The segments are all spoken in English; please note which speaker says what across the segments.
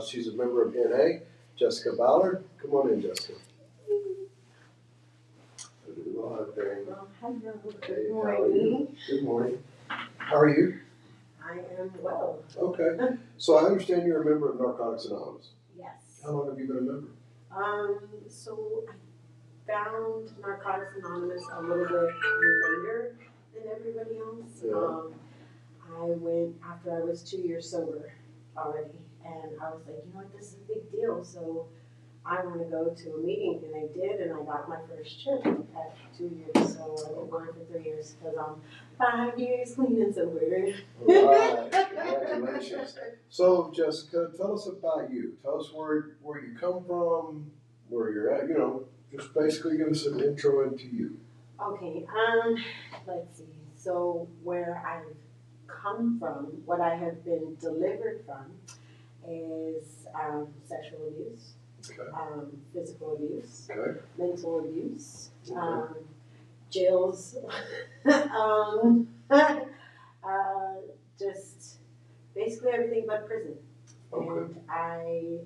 Speaker 1: She's a member of NA, Jessica Ballard. Come on in, Jessica.
Speaker 2: Hello.
Speaker 1: Hey,
Speaker 2: Good
Speaker 1: how are you?
Speaker 2: morning.
Speaker 1: Good morning. How are you?
Speaker 2: I am well.
Speaker 1: Okay. So I understand you're a member of Narcotics Anonymous.
Speaker 2: Yes.
Speaker 1: How long have you been a member?
Speaker 2: So I found Narcotics Anonymous a little bit later than everybody else.
Speaker 1: Yeah.
Speaker 2: I went after I was 2 years sober already, and I was like, you know what, this is a big deal. So I want to go to a meeting, and I did, and I got my first trip at 2 years. So I've been going for 3 years because I'm 5 years clean and sober.
Speaker 1: All right. Congratulations. So Jessica, tell us about you. Tell us where you come from, where you're at. Just basically give us an intro into you.
Speaker 2: Okay, let's see. So where I've come from, what I have been delivered from is sexual abuse,
Speaker 1: Okay.
Speaker 2: physical abuse,
Speaker 1: Okay.
Speaker 2: mental abuse,
Speaker 1: Okay.
Speaker 2: jails, just basically everything but prison.
Speaker 1: Okay.
Speaker 2: And I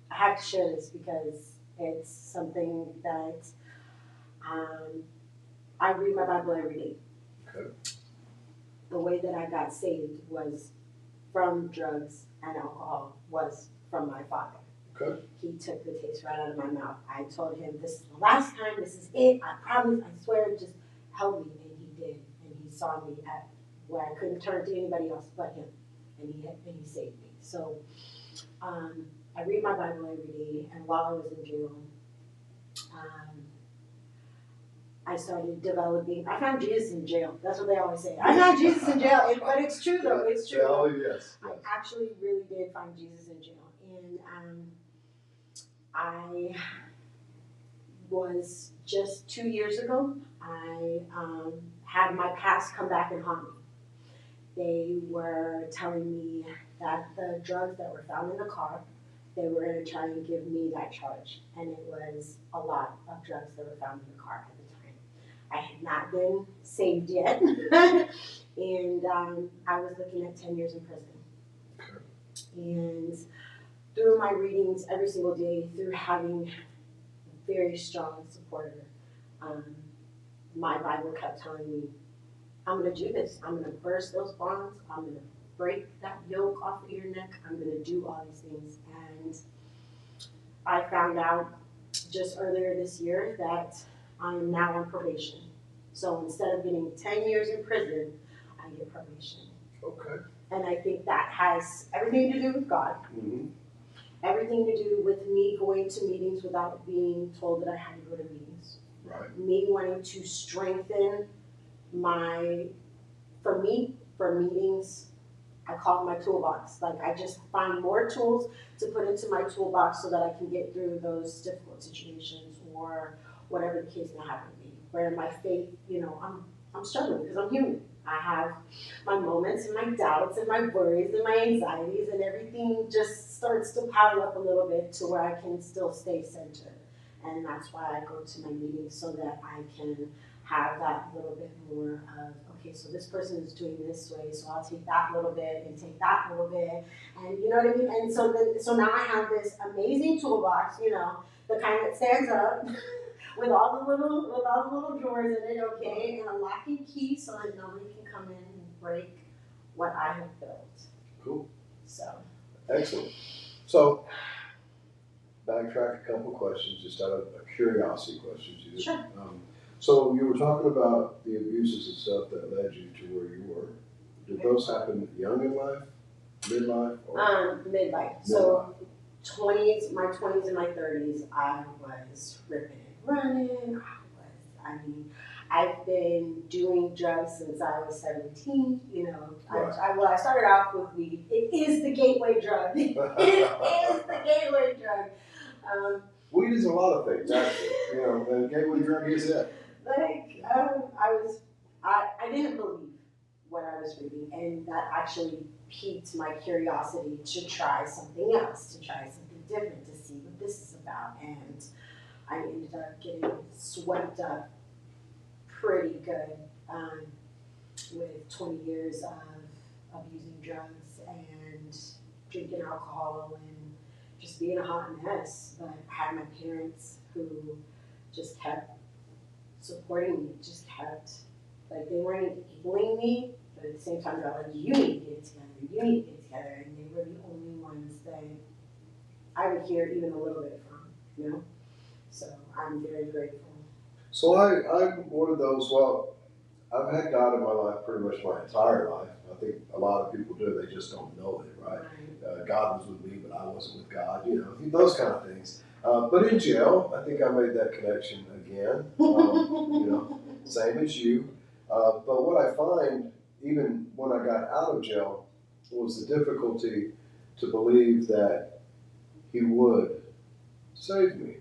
Speaker 2: have to share this because it's something that I read my Bible every day.
Speaker 1: Okay.
Speaker 2: The way that I got saved was from drugs and alcohol, was from my father.
Speaker 1: Okay.
Speaker 2: He took the taste right out of my mouth. I told him, this is the last time, this is it, I promise, I swear, just help me. And he did. And he saw me at where I couldn't turn to anybody else but him. And he saved me. So I read my Bible every day, and while I was in jail, I started developing. I found Jesus in jail. That's what they always say. I found Jesus in jail, but it's true though. It's true.
Speaker 1: Oh yes.
Speaker 2: I actually really did find Jesus in jail, and I was just 2 years ago. I had my past come back and haunt me. They were telling me that the drugs that were found in the car, they were going to try and give me that charge, and it was a lot of drugs that were found in the car at the time. I had not been saved yet, and I was looking at 10 years in prison.
Speaker 1: Okay.
Speaker 2: And through my readings every single day, through having a very strong supporter, my Bible kept telling me, I'm going to do this. I'm going to burst those bonds. I'm going to break that yoke off of your neck. I'm going to do all these things. And I found out just earlier this year that I am now on probation. So instead of getting 10 years in prison, I get probation.
Speaker 1: Okay.
Speaker 2: And I think that has everything to do with God,
Speaker 1: Mm-hmm.
Speaker 2: everything to do with me going to meetings without being told that I had to go to meetings.
Speaker 1: Right.
Speaker 2: Me wanting to strengthen for meetings, I call it my toolbox. Like I just find more tools to put into my toolbox so that I can get through those difficult situations or whatever the case may happen to be. Where my faith, I'm struggling because I'm human. I have my moments and my doubts and my worries and my anxieties, and everything just starts to pile up a little bit to where I can still stay centered. And that's why I go to my meetings so that I can have that little bit more of, okay, so this person is doing this way, so I'll take that little bit and take that little bit, and you know what I mean? And so now I have this amazing toolbox, the kind that stands up with all the little drawers in it, okay, and a locking key so that nobody can come in and break what I have built.
Speaker 1: Cool.
Speaker 2: So.
Speaker 1: Excellent. So, backtrack a couple questions, just out of curiosity questions.
Speaker 2: Sure.
Speaker 1: So you were talking about the abuses and stuff that led you to where you were. Did those happen young in life, midlife, or
Speaker 2: midlife? So 20s, my 20s and my 30s, I was ripping and running. I've been doing drugs since I was 17.
Speaker 1: Right.
Speaker 2: I started off with weed. It is the gateway drug. It is the gateway drug.
Speaker 1: Weed is a lot of things, actually. The gateway drug is it.
Speaker 2: I didn't believe what I was reading, and that actually piqued my curiosity to try something else, to try something different, to see what this is about. And I ended up getting swept up pretty good with 20 years of abusing drugs and drinking alcohol and just being a hot mess. But I had my parents who just kept supporting me, just kept, like, they weren't enabling me, but at the same time, they're like, you need to get it together, you need to get it together. And they were the only ones that I would hear even a little bit from, you know? So I'm very grateful.
Speaker 1: So I'm one of those, well, I've had God in my life pretty much my entire life. I think a lot of people do, they just don't know it, right? God was with me, but I wasn't with God, you know, those kind of things. But in jail, I think I made that connection again, you know, same as you. But what I find, even when I got out of jail, was the difficulty to believe that He would save me.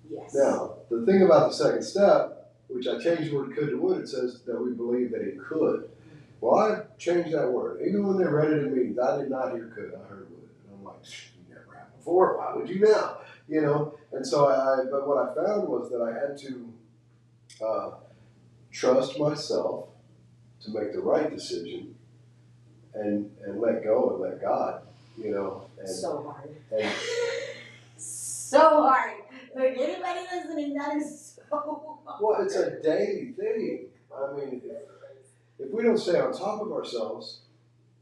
Speaker 2: Yes.
Speaker 1: Now, the thing about the second step, which I changed the word could to would, it says that we believe that He could. Well, I changed that word. Even when they read it in meetings, I did not hear could, I heard would. And I'm like, you never have before, why would you now? You know, and so but what I found was that I had to trust myself to make the right decision and let go and let God, you know. And,
Speaker 2: so hard.
Speaker 1: And,
Speaker 2: so hard. Like, anybody listening, that is so hard.
Speaker 1: Well, it's a daily thing. I mean, if we don't stay on top of ourselves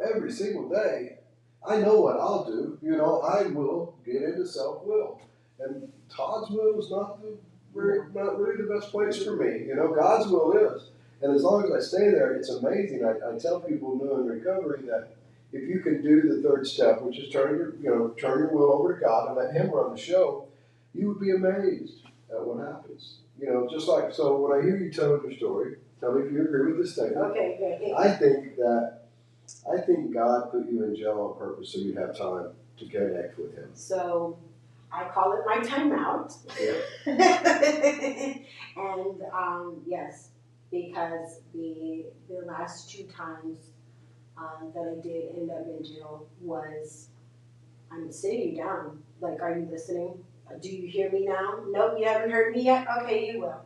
Speaker 1: every single day, I know what I'll do. You know, I will get into self-will. And Todd's will is not really the best place for me. You know, God's will is. And as long as I stay there, it's amazing. I tell people new in recovery that if you can do the third step, which is turn your will over to God and let Him run the show, you would be amazed at what happens. You know, just like, so when I hear you tell your story, tell me if you agree with this statement.
Speaker 2: Okay, good.
Speaker 1: I think God put you in jail on purpose so you'd have time to connect with Him.
Speaker 2: So I call it my timeout.
Speaker 1: Yeah.
Speaker 2: And yes, because the last 2 times that I did end up in jail was, I'm sitting you down. Like, are you listening? Do you hear me now? Nope, you haven't heard me yet? Okay, you will.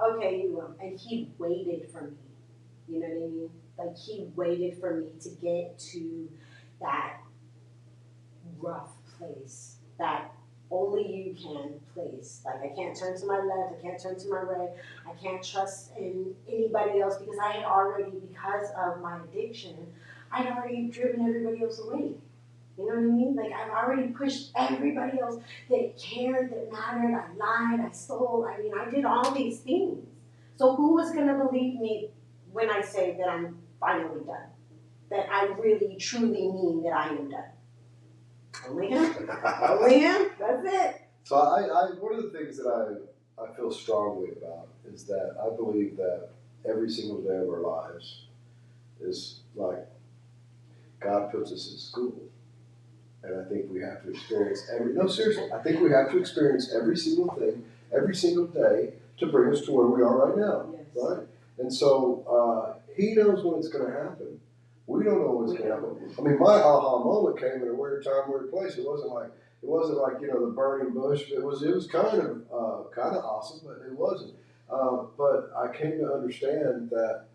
Speaker 2: Okay, you will. And He waited for me. You know what I mean? Like, He waited for me to get to that rough place, that only you can place. Like, I can't turn to my left, I can't turn to my right, I can't trust in anybody else because I had already, because of my addiction, I had already driven everybody else away. You know what I mean? Like, I've already pushed everybody else that cared, that mattered. I lied, I stole. I mean, I did all these things. So who was going to believe me when I say that I'm finally done? That I really, truly mean that I am done? Only Him. Only Him. That's it.
Speaker 1: So one of the things that I feel strongly about is that I believe that every single day of our lives is like God puts us in school. And I think we have to experience seriously, I think we have to experience every single thing, every single day to bring us to where we are right now,
Speaker 2: Yes.
Speaker 1: right? And so He knows when it's going to happen. We don't know when it's going to happen. I mean, my aha moment came in a weird time, weird place. It wasn't like the burning bush. It was kind of awesome, but it wasn't. But I came to understand that,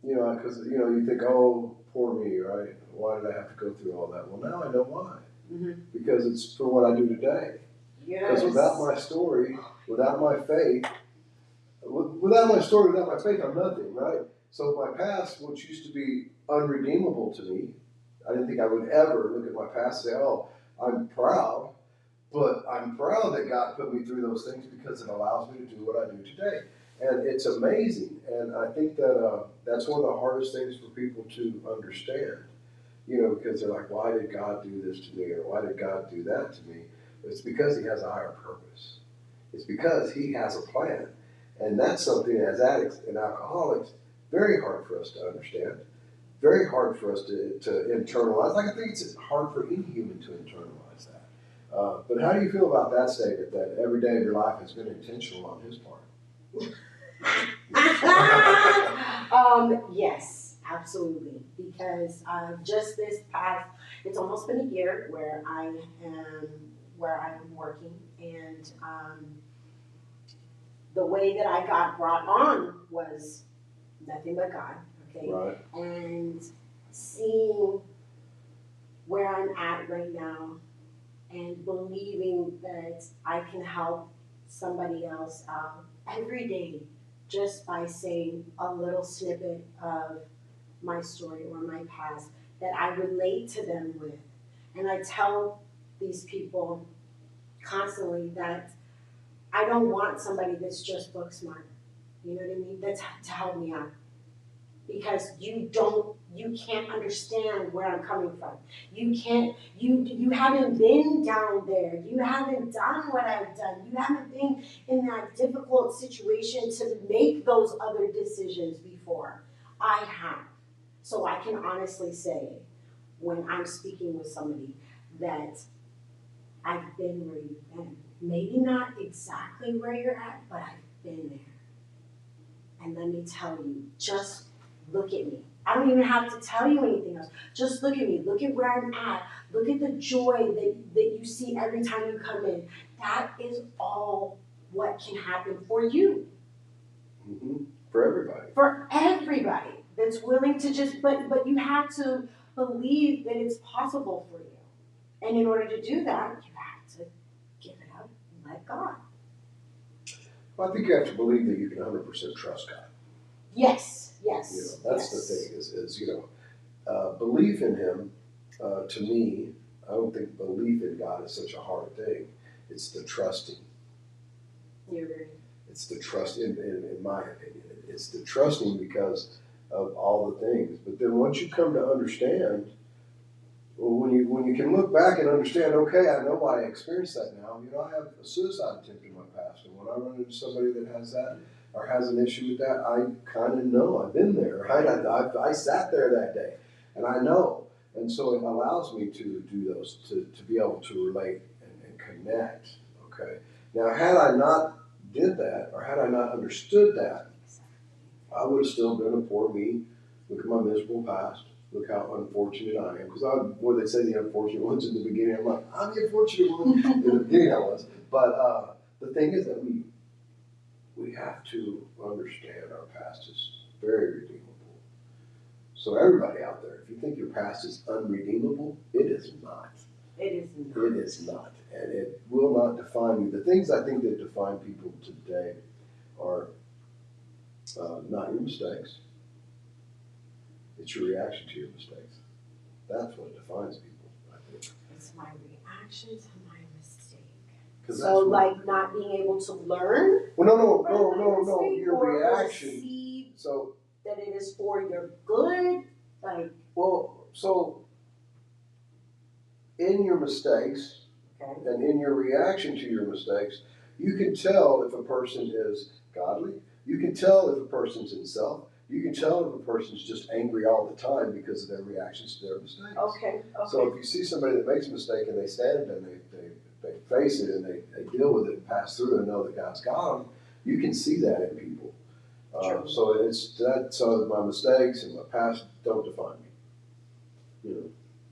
Speaker 1: because you think, oh, poor me, right? Why did I have to go through all that? Well, now I know why.
Speaker 2: Mm-hmm.
Speaker 1: Because it's for what I do today.
Speaker 2: Yes.
Speaker 1: Because without my story, without my faith, I'm nothing, right? So my past, which used to be unredeemable to me, I didn't think I would ever look at my past and say, oh, I'm proud. But I'm proud that God put me through those things because it allows me to do what I do today. And it's amazing. And I think that that's one of the hardest things for people to understand. Because they're like, why did God do this to me? Or why did God do that to me? It's because He has a higher purpose. It's because He has a plan. And that's something as addicts and alcoholics, very hard for us to understand. Very hard for us to internalize. Like, I think it's hard for any human to internalize that. But how do you feel about that statement, that every day of your life has been intentional on His part?
Speaker 2: Yes, absolutely. Because just this past, it's almost been a year where I'm working, and the way that I got brought on was nothing but God. Okay,
Speaker 1: right.
Speaker 2: And seeing where I'm at right now and believing that I can help somebody else out every day just by saying a little snippet of my story or my past that I relate to them with. And I tell these people constantly that I don't want somebody that's just book smart. You know what I mean? That's to help me out. Because you can't understand where I'm coming from. You haven't been down there. You haven't done what I've done. You haven't been in that difficult situation to make those other decisions before. I have. So I can honestly say when I'm speaking with somebody that I've been where you've been. Maybe not exactly where you're at, but I've been there. And let me tell you, just look at me. I don't even have to tell you anything else. Just look at me. Look at where I'm at. Look at the joy that you see every time you come in. That is all what can happen for you.
Speaker 1: Mm-hmm. For everybody.
Speaker 2: For everybody that's willing to just, but you have to believe that it's possible for you. And in order to do that, you have to give it up and let God.
Speaker 1: Well, I think you have to believe that you can 100% trust God.
Speaker 2: Yes,
Speaker 1: You
Speaker 2: yes.
Speaker 1: know, that's the thing is belief in Him. To me, I don't think belief in God is such a hard thing. It's the trusting.
Speaker 2: You're right.
Speaker 1: It's the trust, in my opinion. It's the trusting because of all the things. But then once you come to understand, well, when you can look back and understand, okay, I know why I experienced that now. You know, I have a suicide attempt in my past, and when I run into somebody that has that or has an issue with that, I kind of know. I've been there, right? I sat there that day, and I know. And so it allows me to do those, to be able to relate and connect, okay? Now, had I not did that, or had I not understood that, I would have still been a poor me. Look at my miserable past. Look how unfortunate I am. Because they say the unfortunate ones in the beginning. I'm like, I'm the unfortunate one. In the beginning I was. But the thing is that we have to understand our past is very redeemable. So everybody out there, if you think your past is unredeemable, it is not.
Speaker 2: It is not.
Speaker 1: It is not. And it will not define you. The things I think that define people today are not your mistakes. It's your reaction to your mistakes. That's what defines people, I think.
Speaker 2: It's my reaction to my mistake.
Speaker 1: So,
Speaker 2: like not being able to learn.
Speaker 1: Well, no. Your reaction.
Speaker 2: Perceive
Speaker 1: so
Speaker 2: that it is for your good. Like.
Speaker 1: Well, so in your mistakes,
Speaker 2: okay.
Speaker 1: And in your reaction to your mistakes, you can tell if a person is godly. You can tell if a person's in self. You can tell if a person's just angry all the time because of their reactions to their mistakes.
Speaker 2: Okay.
Speaker 1: So if you see somebody that makes a mistake and they stand and they face it and they deal with it and pass through and know that God's got them, you can see that in people. So it's that. So my mistakes and my past don't define me. You know,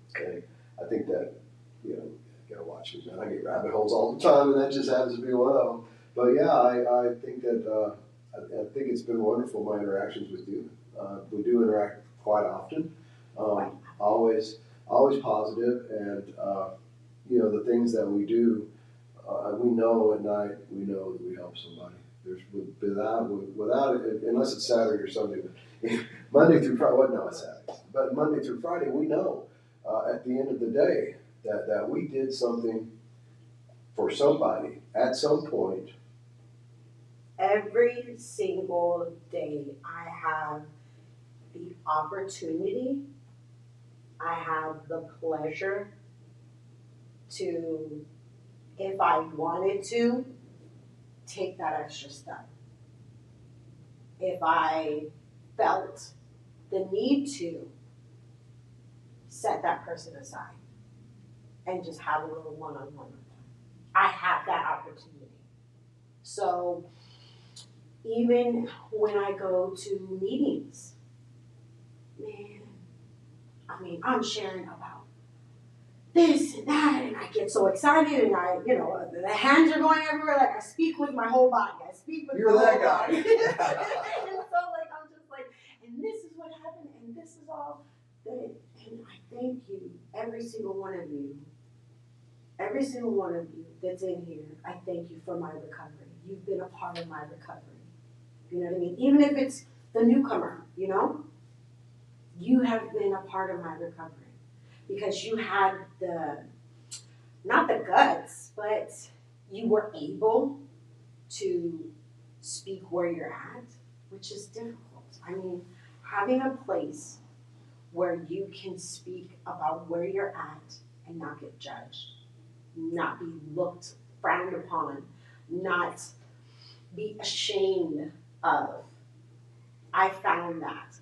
Speaker 1: okay. I think that you gotta watch me, man. I get rabbit holes all the time, and that just happens to be one of them. But yeah, I think that. I think it's been wonderful, my interactions with you. We do interact quite often, always positive, and the things that we do, we know at night, we know that we help somebody. There's without it, unless it's Saturday or Sunday, Monday through Friday. Well, no, it's Saturday, but Monday through Friday, we know at the end of the day that we did something for somebody at some point.
Speaker 2: Every single day I have the opportunity, I have the pleasure to, if I wanted to, take that extra step. If I felt the need to, set that person aside and just have a little one-on-one with them. I have that opportunity. So even when I go to meetings, man, I'm sharing about this and that, and I get so excited, and the hands are going everywhere. Like I speak with my whole body. I speak with my whole body. And so I'm just like, and this is what happened, and this is all that. And And I thank you, every single one of you that's in here, I thank you for my recovery. You've been a part of my recovery. You know what I mean? Even if it's the newcomer, you have been a part of my recovery because you had not the guts, but you were able to speak where you're at, which is difficult. I mean, having a place where you can speak about where you're at and not get judged, not be looked, frowned upon, not be ashamed of. I found that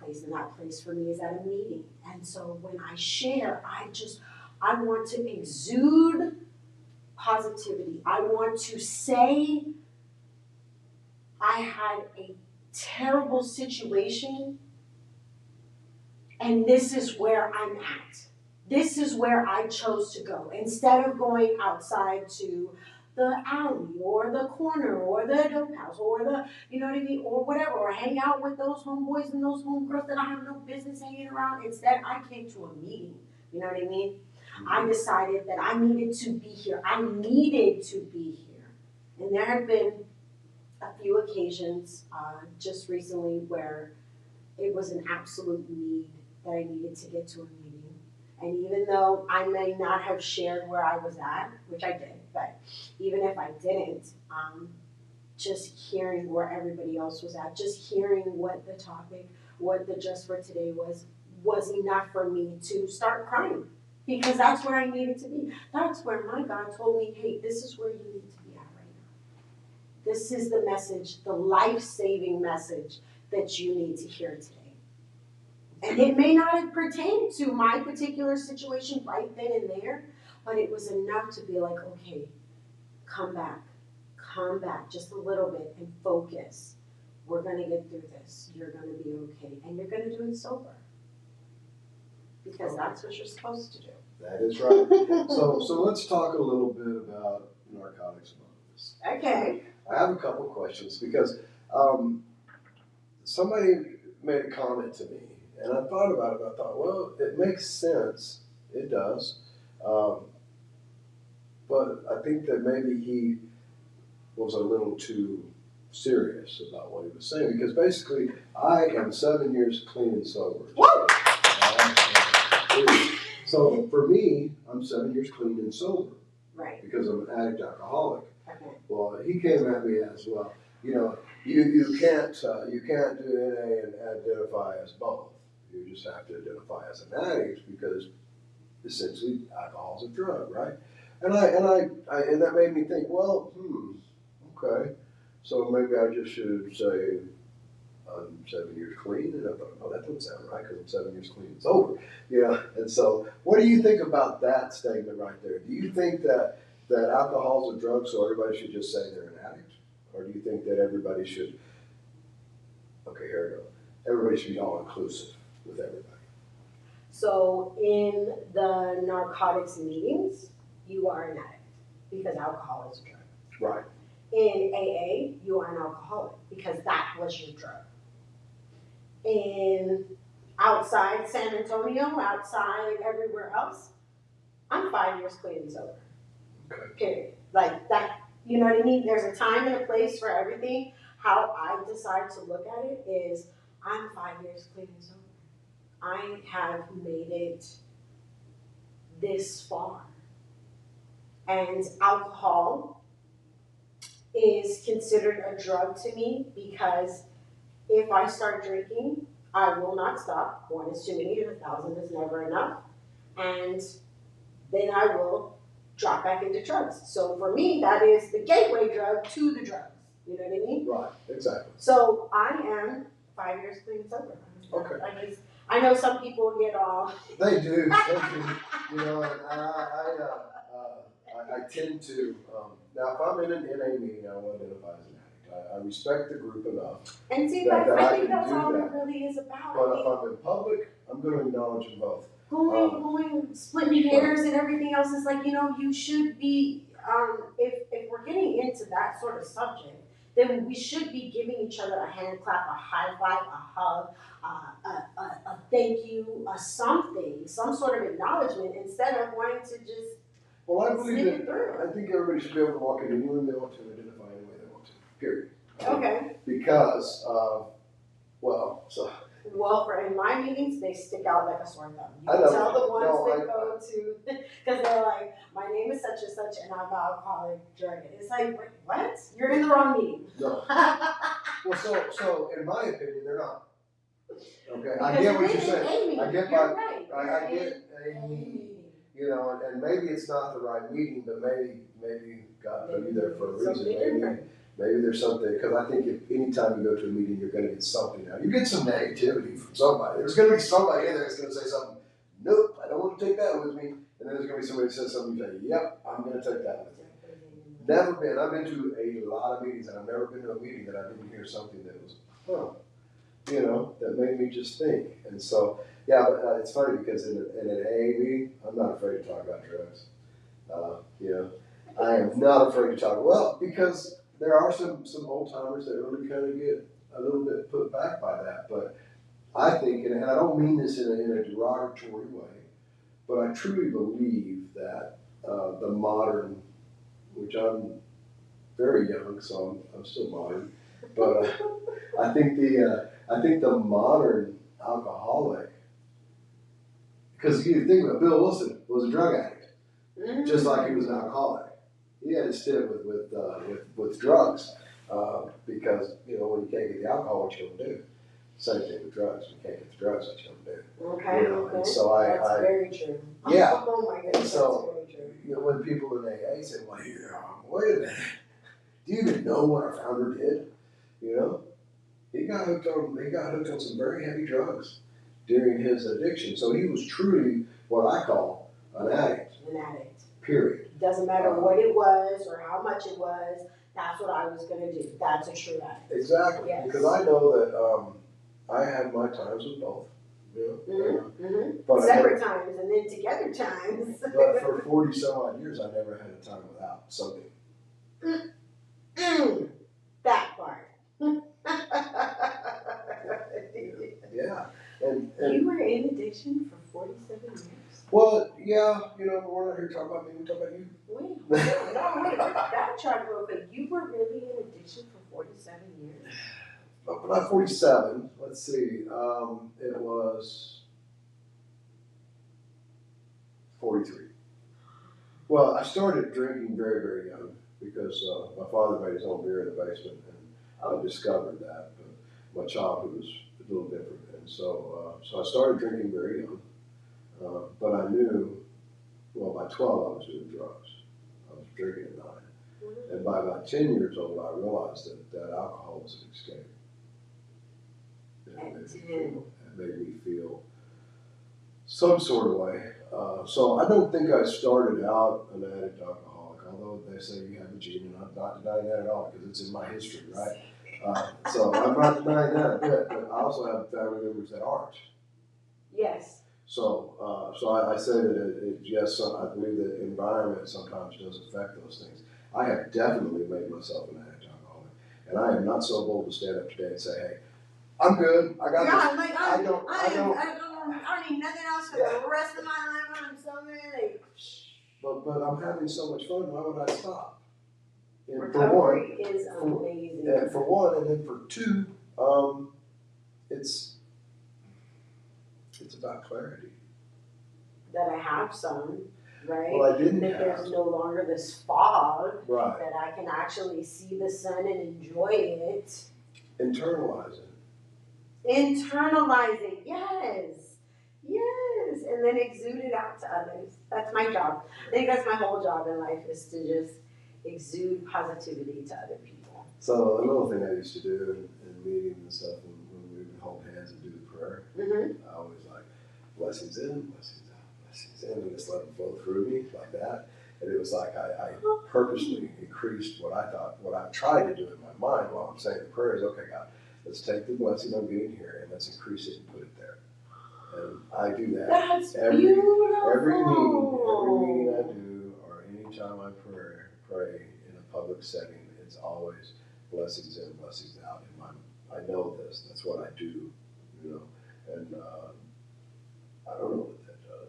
Speaker 2: place, and that place for me is at a meeting. And so when I share, I want to exude positivity. I want to say I had a terrible situation, and this is where I'm at. This is where I chose to go. Instead of going outside to the alley or the corner or the dope house or you know what I mean, or whatever, or hang out with those homeboys and those homegirls that I have no business hanging around. Instead, I came to a meeting. You know what I mean? I decided that I needed to be here. I needed to be here. And there have been a few occasions just recently where it was an absolute need that I needed to get to a meeting. And even though I may not have shared where I was at, which I did, but even if I didn't, just hearing where everybody else was at, just hearing what the topic, what the Just for Today was enough for me to start crying. Because that's where I needed to be. That's where my God told me, hey, this is where you need to be at right now. This is the message, the life-saving message that you need to hear today. And it may not have pertained to my particular situation right then and there, but it was enough to be like, okay, come back just a little bit and focus. We're going to get through this. You're going to be okay. And you're going to do it sober. Because that's what you're supposed to do.
Speaker 1: That is right. So let's talk a little bit about Narcotics Anonymous.
Speaker 2: Okay.
Speaker 1: I have a couple questions because somebody made a comment to me, and I thought about it. I thought, well, it makes sense. It does. But I think that maybe he was a little too serious about what he was saying, because basically I am 7 years clean and sober.
Speaker 2: Woo!
Speaker 1: So for me, I'm 7 years clean and sober.
Speaker 2: Right.
Speaker 1: Because I'm an addict alcoholic.
Speaker 2: Okay.
Speaker 1: Well, he came at me as well. You can't do NA and identify as both. You just have to identify as an addict because essentially alcohol is a drug, right? And that made me think, well, okay, so maybe I just should say I'm 7 years clean, and I thought, oh, that doesn't sound right because I'm 7 years clean and sober, And so, what do you think about that statement right there? Do you think that alcohol is a drug, so everybody should just say they're an addict, or do you think that everybody should? Okay, here we go. Everybody should be all inclusive with everybody.
Speaker 2: So in the narcotics meetings, you are an addict because alcohol is a drug.
Speaker 1: Right.
Speaker 2: In AA, you are an alcoholic because that was your drug. In outside San Antonio, outside everywhere else, I'm 5 years clean and sober.
Speaker 1: Okay.
Speaker 2: Period. Like that, you know what I mean? There's a time and a place for everything. How I decide to look at it is I'm 5 years clean and sober. I have made it this far. And alcohol is considered a drug to me because if I start drinking, I will not stop. One is too many and 1,000 is never enough. And then I will drop back into drugs. So for me, that is the gateway drug to the drugs. You know what I mean?
Speaker 1: Right, exactly.
Speaker 2: So I am 5 years clean and sober.
Speaker 1: Okay.
Speaker 2: I know some people get all.
Speaker 1: They do. And I tend to, now if I'm in an NA meeting, I don't identify as an addict. I respect the group enough.
Speaker 2: And see, I think that's all it really is about.
Speaker 1: But if I'm in public, I'm going to acknowledge them both.
Speaker 2: Splitting hairs and everything else is like, you should be, if we're getting into that sort of subject, then we should be giving each other a hand clap, a high five, a hug, a thank you, a something, some sort of acknowledgement instead of wanting to just
Speaker 1: Well, I believe
Speaker 2: snip it
Speaker 1: that,
Speaker 2: through.
Speaker 1: I think everybody should be able to walk in any room they want to, identify any way they want to, period.
Speaker 2: Okay.
Speaker 1: Because, well, so,
Speaker 2: Well, for in my meetings, they stick out like a sore thumb. You
Speaker 1: I
Speaker 2: can
Speaker 1: know.
Speaker 2: tell the ones
Speaker 1: No,
Speaker 2: that go to, because they're like, my name is such and such, and I'm an alcoholic drug. It's like, wait, what? You're in the wrong meeting.
Speaker 1: no. Well, so in my opinion, they're not. Okay, I get what you're saying. I get
Speaker 2: You're right.
Speaker 1: I get a meeting, you know, and maybe it's not the right meeting, but maybe God put you there for a reason. Maybe there's something, because I think if anytime you go to a meeting, you're gonna get something out. You get some negativity from somebody. There's gonna be somebody in there that's gonna say something, nope, I don't want to take that with me. And then there's gonna be somebody that says something, you say, yep, I'm gonna take that with me. Never been, I've been to a lot of meetings, and I've never been to a meeting that I didn't hear something that was, you know, that made me just think. And so, yeah, but it's funny because in an AA meeting, I'm not afraid to talk about drugs. You know, I am not afraid to talk, well, because there are some old timers that really kind of get a little bit put back by that. But I think, and I don't mean this in a derogatory way, but I truly believe that the modern, which I'm very young, so I'm still modern, but I think the modern alcoholic, because you think about it, Bill Wilson was a drug addict, just like he was an alcoholic. He had to stint with drugs because, you know, when you can't get the alcohol, what you gonna do? Same thing with drugs. When you can't get the drugs, what you gonna do?
Speaker 2: Okay,
Speaker 1: You know,
Speaker 2: okay.
Speaker 1: and so
Speaker 2: That's very true.
Speaker 1: Yeah.
Speaker 2: Oh my goodness,
Speaker 1: So,
Speaker 2: that's very true.
Speaker 1: you know, when people in AA say, well, wait a minute, do you even know what our founder did? You know, he got hooked on some very heavy drugs during his addiction. So he was truly what I call an addict.
Speaker 2: An addict.
Speaker 1: Period.
Speaker 2: Doesn't matter what it was or how much it was, that's what I was gonna do. That's a true addict.
Speaker 1: Exactly.
Speaker 2: Yes.
Speaker 1: Because I know that I had my times with both. You know, but
Speaker 2: Separate times and then together times.
Speaker 1: But for 40 some odd years, I never had a time without something.
Speaker 2: That part.
Speaker 1: Yeah. And
Speaker 2: you were in addiction for 47 years?
Speaker 1: Well, yeah, you know, but we're not here talking about me, we're talking about you.
Speaker 2: Wait, let's backtrack real quick. You were really in addiction for 47 years?
Speaker 1: But not 47. Let's see. It was 43. Well, I started drinking very, very young because my father made his own beer in the basement, and I discovered that. But my childhood was a little different, and so I started drinking very young. But I knew, well, by 12 I was doing drugs. I was drinking at 9. And by about 10 years old, I realized that alcohol was an escape. It made me feel some sort of way. So I don't think I started out an addict alcoholic, although they say you have a gene, and I'm not denying that at all because it's in my history, right? So I'm not denying that a bit, but I also have family members that aren't.
Speaker 2: Yes.
Speaker 1: So I say that yes, I believe that environment sometimes does affect those things. I have definitely made myself an addict alcoholic, and I am not so bold to stand up today and say, "Hey, I'm good. I got this."
Speaker 2: Like, I don't need nothing else for the rest of my life. I'm so good.
Speaker 1: But I'm having so much fun. Why would I stop? And
Speaker 2: Recovery is amazing.
Speaker 1: For one, and then for two, it's about clarity.
Speaker 2: That I have some, right?
Speaker 1: Well, I didn't
Speaker 2: that
Speaker 1: have
Speaker 2: there's no longer this fog.
Speaker 1: Right.
Speaker 2: That I can actually see the sun and enjoy it.
Speaker 1: Internalize it.
Speaker 2: Internalize it, yes. Yes. And then exude it out to others. That's my job. I think that's my whole job in life is to just exude positivity to other people.
Speaker 1: So another thing I used to do in meetings and stuff, when we would hold hands and do the prayer, I always like blessings in, blessings out, blessings in, and just let them flow through me like that. And it was like I purposely increased what I tried to do in my mind while I'm saying the prayer is, okay, God, let's take the blessing I'm getting here and let's increase it and put it there. And I do that.
Speaker 2: That's
Speaker 1: every
Speaker 2: beautiful.
Speaker 1: meeting I do, or any time I pray in a public setting, it's always blessings in, blessings out. I know this. That's what I do, you know. And I don't know what that does.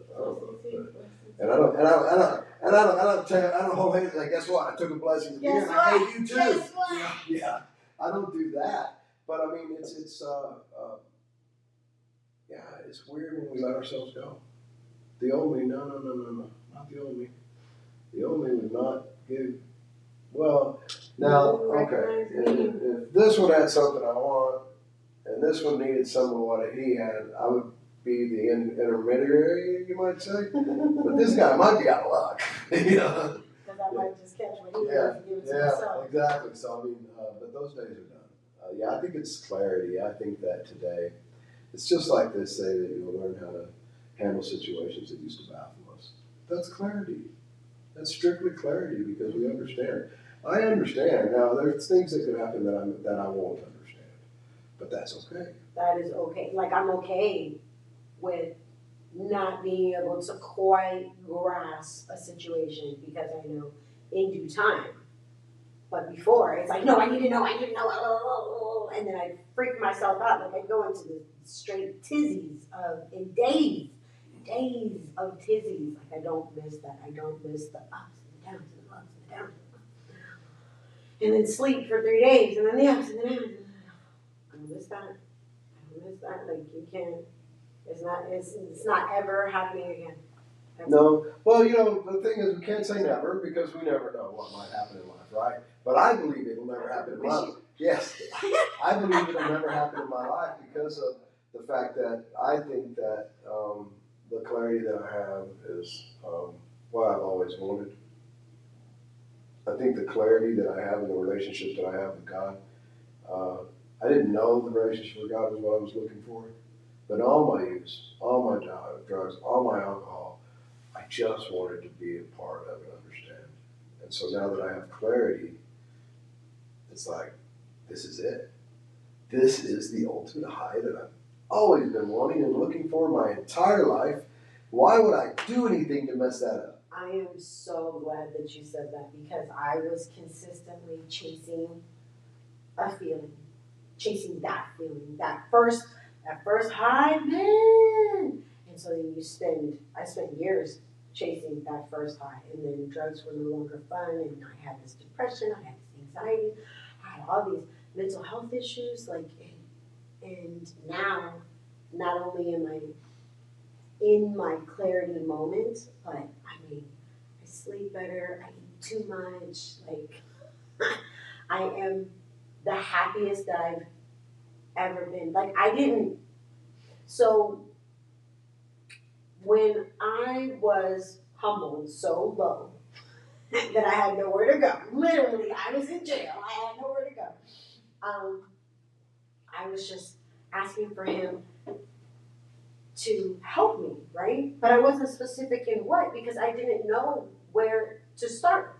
Speaker 1: I don't know. And I don't hold hands like, guess what? I took a blessing from you and I gave you too.
Speaker 2: Guess what?
Speaker 1: Yeah. I don't do that. But I mean, yeah, it's weird when we let ourselves go. The old me, no, not the old me. The old me would not give. Well, now, okay, if this one had something I want, and this one needed some of what he had, I would be the intermediary, you might say. But this guy might be out of luck, you know.
Speaker 2: Because I might just catch what he wants and give it to myself.
Speaker 1: Exactly. So I mean, but those days are done. Yeah, I think it's clarity. I think that today, it's just like they say that you'll learn how to handle situations that used to baffle us. That's clarity. That's strictly clarity because we understand. I understand. Now, there's things that could happen that I won't understand, but that's okay.
Speaker 2: That is okay. Like, I'm okay with not being able to quite grasp a situation because I know in due time. But before, it's like, no, I need to know, and then I freak myself out. Like, I go into the straight tizzies in days of tizzies. Like, I don't miss that. I don't miss the ups and the downs and the ups and the downs. And then sleep for 3 days, and then the ups and the downs. I don't miss that. Like, you can't. It's not ever happening again.
Speaker 1: No. Well, you know, the thing is, we can't say never because we never know what might happen in life, right? But I believe it'll never happen in my life. Yes, I believe it'll never happen in my life because of the fact that I think that the clarity that I have is what I've always wanted. I think the clarity that I have in the relationship that I have with God, I didn't know the relationship with God was what I was looking for. But all my use, all my drugs, all my alcohol, I just wanted to be a part of and understand. And so now that I have clarity, it's like, this is it. This is the ultimate high that I've always been wanting and looking for my entire life. Why would I do anything to mess that up?
Speaker 2: I am so glad that you said that because I was consistently chasing a feeling, chasing that feeling, that first high, man. And so then I spent years chasing that first high, and then drugs were no longer fun, and I had this depression, I had this anxiety, I had all these mental health issues, and now, not only am I in my clarity moment, but I mean, I sleep better, I eat too much, like, I am the happiest that I've ever been. Like, so when I was humbled so low that I had nowhere to go, literally, I was in jail, I had nowhere to go, I was just asking for him to help me, right? But I wasn't specific in what because I didn't know where to start.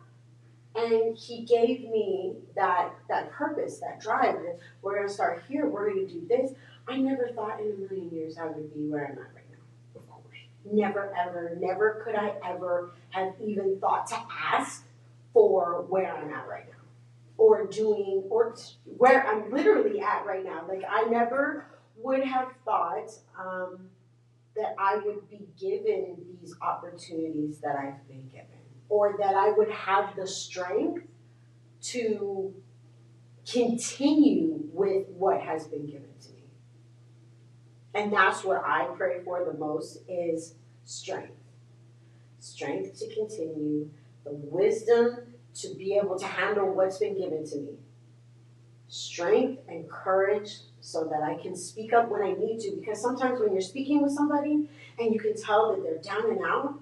Speaker 2: And he gave me that purpose, that drive. That we're going to start here. We're going to do this. I never thought in a million years I would be where I'm at right now. Of course. Never, ever, never could I ever have even thought to ask for where I'm at right now. Or where I'm literally at right now. Like, I never would have thought that I would be given these opportunities that I've been given. Or that I would have the strength to continue with what has been given to me. And that's what I pray for the most is strength. Strength to continue, the wisdom to be able to handle what's been given to me. Strength and courage so that I can speak up when I need to. Because sometimes when you're speaking with somebody and you can tell that they're down and out,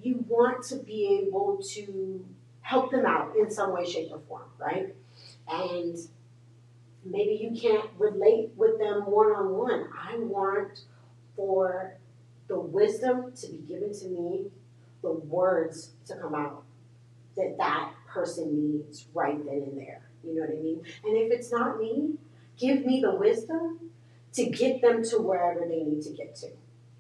Speaker 2: you want to be able to help them out in some way, shape, or form, right? And maybe you can't relate with them one-on-one. I want for the wisdom to be given to me, the words to come out that person needs right then and there. You know what I mean? And if it's not me, give me the wisdom to get them to wherever they need to get to,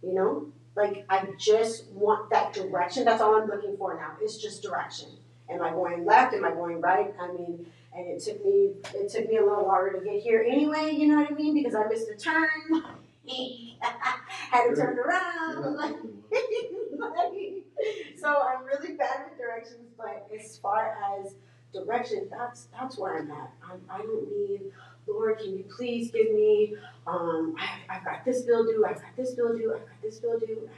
Speaker 2: you know? Like, I just want that direction. That's all I'm looking for now. It's just direction. Am I going left? Am I going right? I mean, and it took me a little longer to get here anyway, you know what I mean? Because I missed a turn. Had to turn around. So I'm really bad with directions, but as far as direction, that's where I'm at. I don't need, Lord, can you please give me, I've got this bill due, I've got this bill due, I've got this bill due.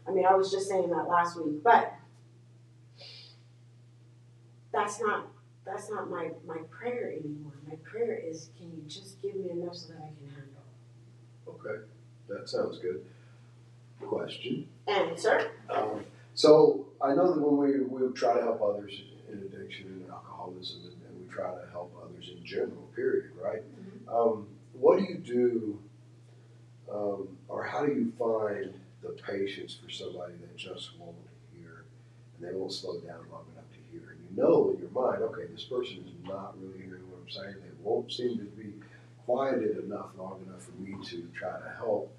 Speaker 2: I mean, I was just saying that last week, but that's not my prayer anymore. My prayer is, can you just give me enough so that I can handle?
Speaker 1: Okay, that sounds good. Question.
Speaker 2: Answer.
Speaker 1: So I know that when we try to help others in addiction and alcoholism, and we try to help others in general, period, right?
Speaker 2: Mm-hmm.
Speaker 1: What do you do, or how do you find the patience for somebody that just won't hear, and they won't slow down long enough to hear? And you know in your mind, okay, this person is not really hearing what I'm saying. They won't seem to be quieted enough long enough for me to try to help.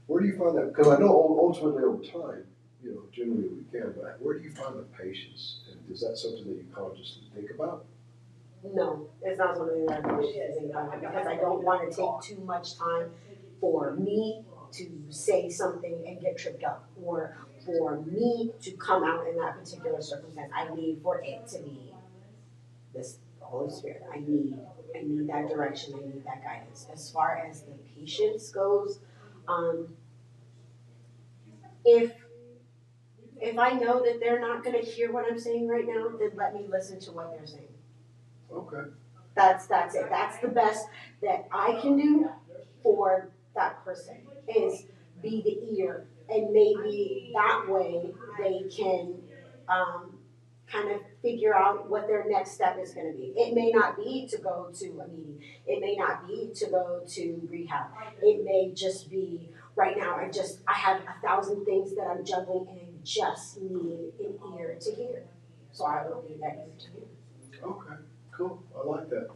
Speaker 1: Where do you find that? Because I know ultimately over time, you know, generally we can, but where do you find the patience? And is that something that you consciously think about?
Speaker 2: No, it's not something that I consciously think about because I don't want to take too much time for me to say something and get tripped up, or for me to come out in that particular circumstance. I need for it to be this Holy Spirit. I need that direction. I need that guidance. As far as the patience goes, if I know that they're not going to hear what I'm saying right now, then let me listen to what they're saying.
Speaker 1: Okay.
Speaker 2: That's it. That's the best that I can do for that person, is be the ear, and maybe that way they can kind of figure out what their next step is going to be. It may not be to go to a meeting. It may not be to go to rehab. It may just be right now. I have 1,000 things that I'm juggling, and I just need an ear to hear. So I will be that ear to hear.
Speaker 1: Okay. Cool. I like that.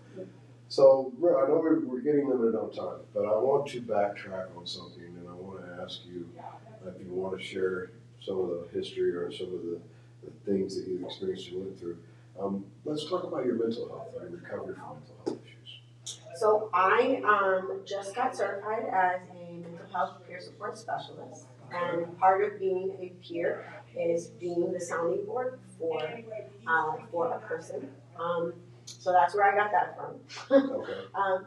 Speaker 1: So I know we're getting limited on time, but I want to backtrack on something, and I want to ask you if you want to share some of the history or some of the things that you've experienced and went through. Let's talk about your mental health, your recovery from mental health issues.
Speaker 2: So I just got certified as a mental health peer support specialist, and part of being a peer is being the sounding board for a person. So that's where I got that from.
Speaker 1: Okay.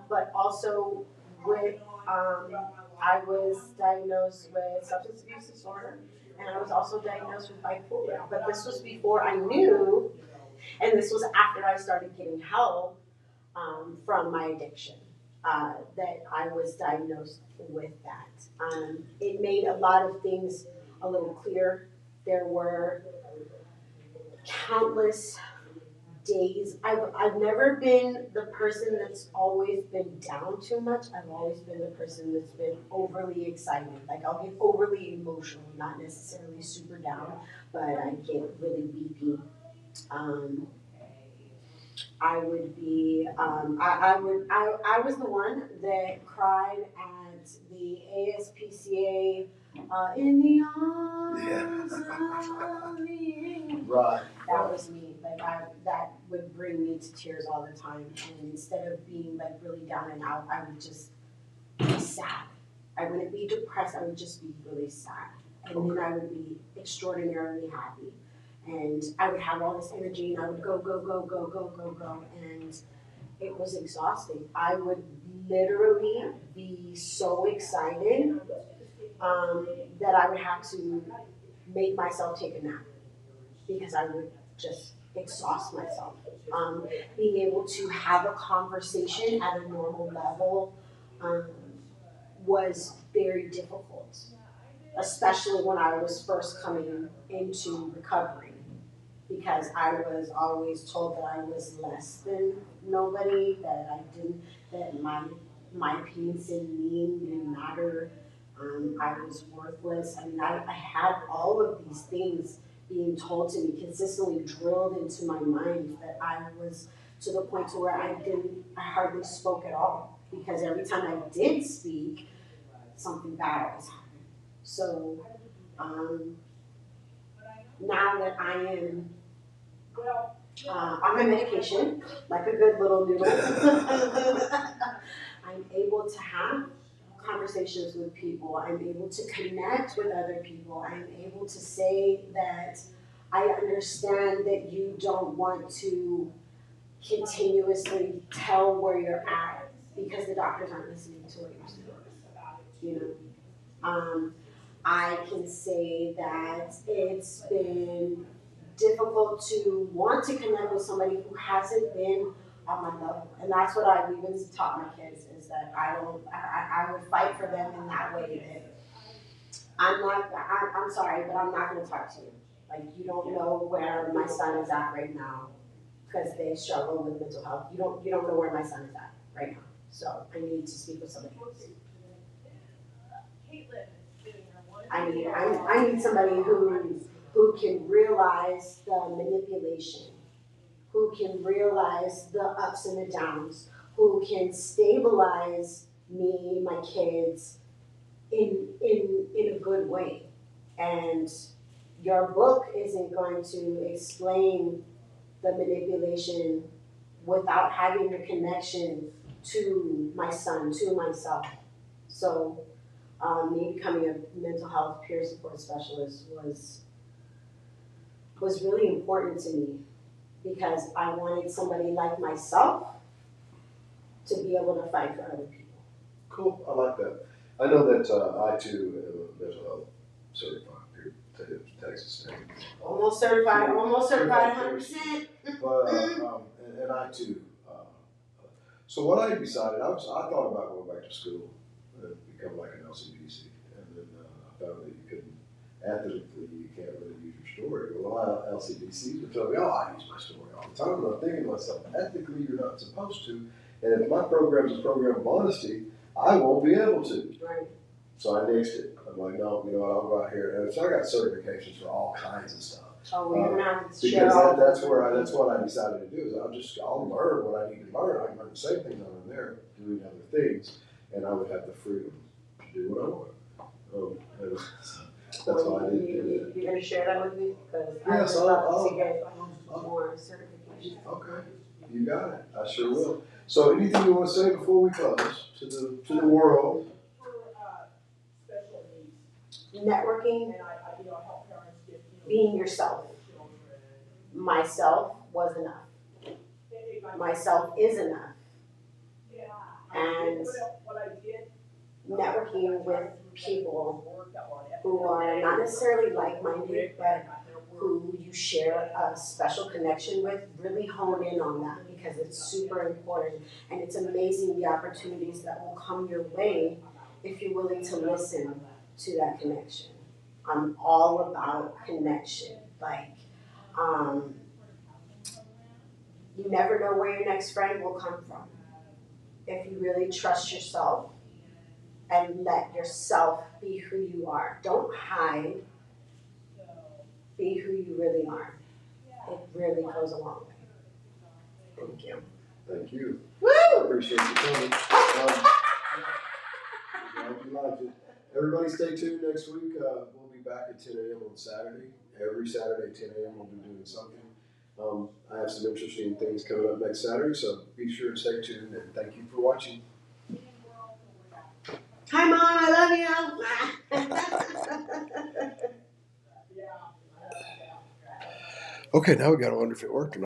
Speaker 2: But also with I was diagnosed with substance abuse disorder, and I was also diagnosed with bipolar. But this was before I knew, and this was after I started getting help from my addiction, that I was diagnosed with that. It made a lot of things a little clearer. There were countless days. I've never been the person that's always been down too much. I've always been the person that's been overly excited. Like I'll get overly emotional, not necessarily super down, but I get really weepy. I would be, I was the one that cried at the ASPCA, in the arms of the angel.
Speaker 1: Right.
Speaker 2: That was me. Like that would bring me to tears all the time. And instead of being like really down and out, I would just be sad. I wouldn't be depressed. I would just be really sad. And then I would be extraordinarily happy. And I would have all this energy, and I would go, and it was exhausting. I would literally be so excited that I would have to make myself take a nap because I would just exhaust myself. Being able to have a conversation at a normal level was very difficult, especially when I was first coming into recovery, because I was always told that I was less than nobody, that my opinions didn't matter. I was worthless. I mean, I had all of these things being told to me, consistently drilled into my mind, that I was to the point to where I hardly spoke at all, because every time I did speak, something bad was happening. So now that I am on my medication, like a good little noodle. I'm able to have conversations with people. I'm able to connect with other people. I'm able to say that I understand that you don't want to continuously tell where you're at because the doctors aren't listening to what you're saying. You know, I can say that it's been difficult to want to connect with somebody who hasn't been on my level. And that's what I've even taught my kids is that I would fight for them in that way that I'm sorry, but I'm not gonna talk to you. Like you don't know where my son is at right now because they struggle with mental health. You don't know where my son is at right now. So I need to speak with somebody else. I need somebody who can realize the manipulation, who can realize the ups and the downs, who can stabilize me, my kids, in a good way. And your book isn't going to explain the manipulation without having the connection to my son, to myself. So me becoming a mental health peer support specialist was really important to me because I wanted somebody like myself to be able to fight for other people.
Speaker 1: Cool, I like that. I know that I too am a mental health certified peer Texas State.
Speaker 2: Almost certified, 100%.
Speaker 1: But and I too. So what I decided, I thought about going back to school and become like an LCDC, and then I found that you couldn't ethically, you can't really use your story. Well, LCDCs would tell me, oh, I use my story all the time, and I'm thinking to myself, ethically, you're not supposed to, and if my program's a program of honesty, I won't be able to.
Speaker 2: Right.
Speaker 1: So I nixed it. I'm like, no, you know what, I'll go out here, and so I got certifications for all kinds of stuff.
Speaker 2: Oh, well, you're gonna have to share
Speaker 1: Because that's what I decided to do, is I'll learn what I need to learn. I can learn the same things I'm in there, doing other things, and I would have the freedom to do what I want. And so that's why I didn't do that.
Speaker 2: You're gonna share that with me? Because
Speaker 1: Yes,
Speaker 2: I would love to
Speaker 1: I'll-
Speaker 2: get more certification.
Speaker 1: Okay, you got it. I sure will. So anything you want to say before we close to the world?
Speaker 2: Networking, being yourself. Myself was enough. Myself is enough. And networking with people who are not necessarily like-minded, but who you share a special connection with, really hone in on that because it's super important. And it's amazing the opportunities that will come your way if you're willing to listen to that connection. I'm all about connection. Like, you never know where your next friend will come from. If you really trust yourself and let yourself be who you are. Don't hide. Be who you really are. It really goes a long way. Thank you.
Speaker 1: Thank you.
Speaker 2: Woo!
Speaker 1: I appreciate you coming. Glad you liked it. Everybody stay tuned next week. We'll be back at 10 a.m. on Saturday. Every Saturday at 10 a.m. we'll be doing something. I have some interesting things coming up next Saturday, so be sure to stay tuned, and thank you for watching.
Speaker 2: Hi, Mom. I love you.
Speaker 1: Okay, now we got to wonder if it worked or not.